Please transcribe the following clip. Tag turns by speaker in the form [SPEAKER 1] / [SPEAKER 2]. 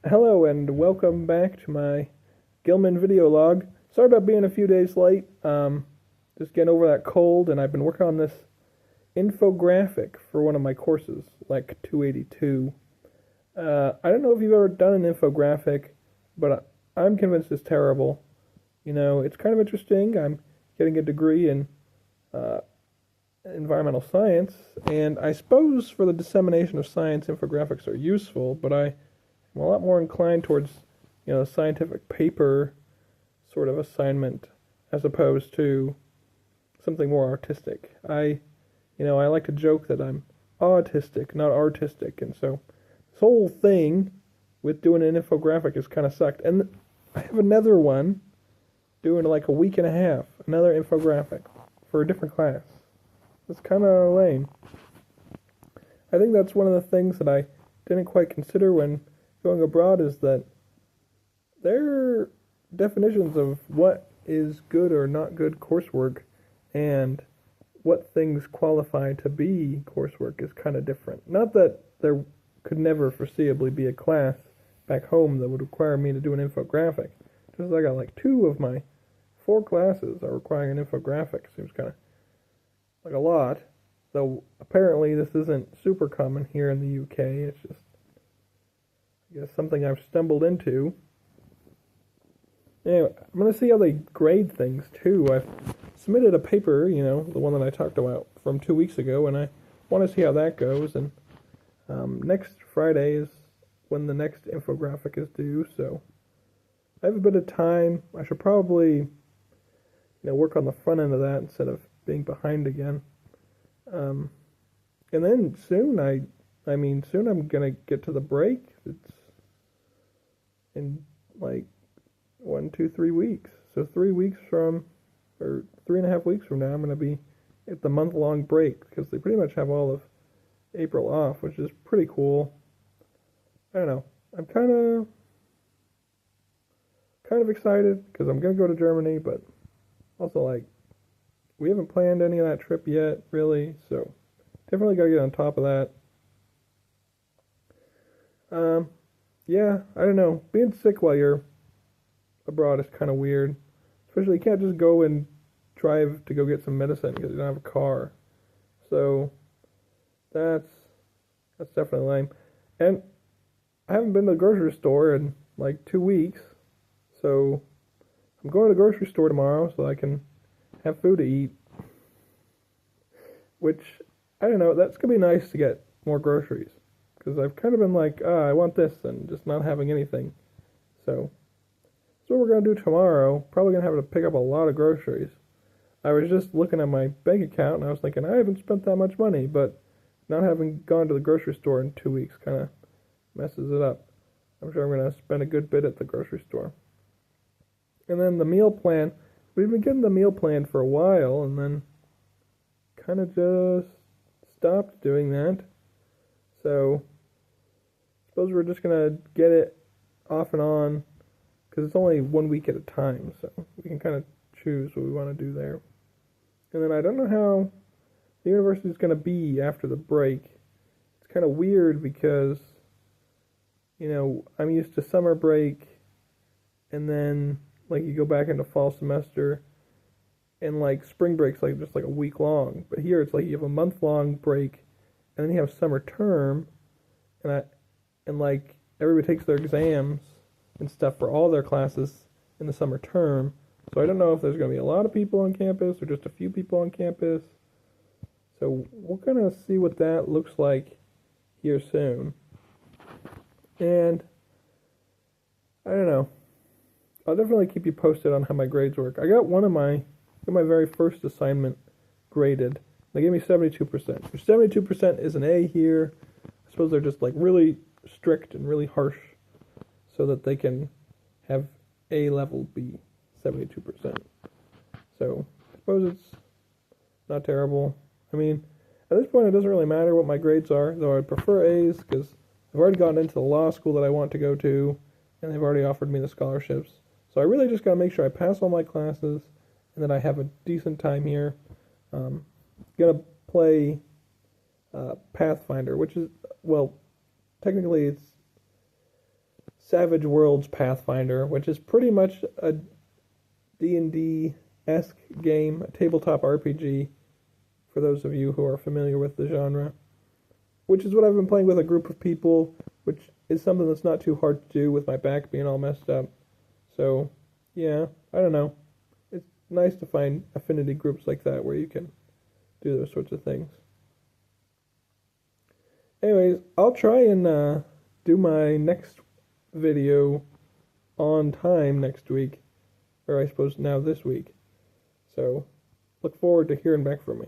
[SPEAKER 1] Hello and welcome back to my Gilman video log. Sorry about being a few days late. Just getting over that cold, and I've been working on this infographic for one of my courses, like 282. I don't know if you've ever done an infographic, but I'm convinced it's terrible. You know, it's kind of interesting. I'm getting a degree in environmental science, and I suppose for the dissemination of science, infographics are useful, but I'm a lot more inclined towards, scientific paper sort of assignment as opposed to something more artistic. I like to joke that I'm autistic, not artistic, and so this whole thing with doing an infographic has kind of sucked. And I have another one doing like a week and a half, another infographic for a different class. It's kind of lame. I think that's one of the things that I didn't quite consider when going abroad is that their definitions of what is good or not good coursework and what things qualify to be coursework is kind of different. Not that there could never foreseeably be a class back home that would require me to do an infographic. Just I got like 2 of my 4 classes are requiring an infographic. Seems kind of like a lot, though apparently this isn't super common here in the UK. It's just, I guess, something I've stumbled into. Anyway, I'm going to see how they grade things, too. I've submitted a paper, the one that I talked about from 2 weeks ago, and I want to see how that goes. And next Friday is when the next infographic is due, so I have a bit of time. I should probably, work on the front end of that instead of being behind again. And then soon, soon I'm going to get to the break. It's in like 1, 2, 3 weeks. So 3 weeks from, or 3.5 weeks from now, I'm going to be at the month-long break because they pretty much have all of April off, which is pretty cool. I don't know. I'm kind of excited because I'm going to go to Germany, but also like we haven't planned any of that trip yet, really. So definitely got to get on top of that. Yeah, I don't know. Being sick while you're abroad is kind of weird. Especially you can't just go and drive to go get some medicine because you don't have a car. So that's definitely lame. And I haven't been to the grocery store in like 2 weeks. So I'm going to the grocery store tomorrow so I can have food to eat. Which, I don't know, that's going to be nice to get more groceries. Because I've kind of been like, I want this, and just not having anything. So that's what we're going to do tomorrow. Probably going to have to pick up a lot of groceries. I was just looking at my bank account, and I was thinking, I haven't spent that much money, but not having gone to the grocery store in 2 weeks kind of messes it up. I'm sure I'm going to spend a good bit at the grocery store. And then the meal plan. We've been getting the meal plan for a while, and then kind of just stopped doing that. So suppose we're just going to get it off and on, because it's only 1 week at a time, so we can kind of choose what we want to do there. And then I don't know how the university is going to be after the break. It's kind of weird because, I'm used to summer break, and then, like, you go back into fall semester, and, like, spring break's, like, just, like, a week long. But here it's like you have a month-long break, and then you have summer term, and like everybody takes their exams and stuff for all their classes in the summer term. So I don't know if there's going to be a lot of people on campus or just a few people on campus. So we're going to see what that looks like here soon. And I don't know. I'll definitely keep you posted on how my grades work. I got my very first assignment graded. They gave me 72%. Which 72% is an A here. I suppose they're just like really strict and really harsh so that they can have A level be 72%. So I suppose it's not terrible. I mean, at this point it doesn't really matter what my grades are, though I prefer A's because I've already gotten into the law school that I want to go to, and they've already offered me the scholarships. So I really just got to make sure I pass all my classes and that I have a decent time here. Gonna play Pathfinder, which is, well, technically it's Savage Worlds Pathfinder, which is pretty much a D&D-esque game, a tabletop RPG, for those of you who are familiar with the genre, which is what I've been playing with a group of people, which is something that's not too hard to do with my back being all messed up. So, yeah, I don't know. It's nice to find affinity groups like that where you can do those sorts of things. Anyways, I'll try and do my next video on time next week, or I suppose now this week. So, look forward to hearing back from me.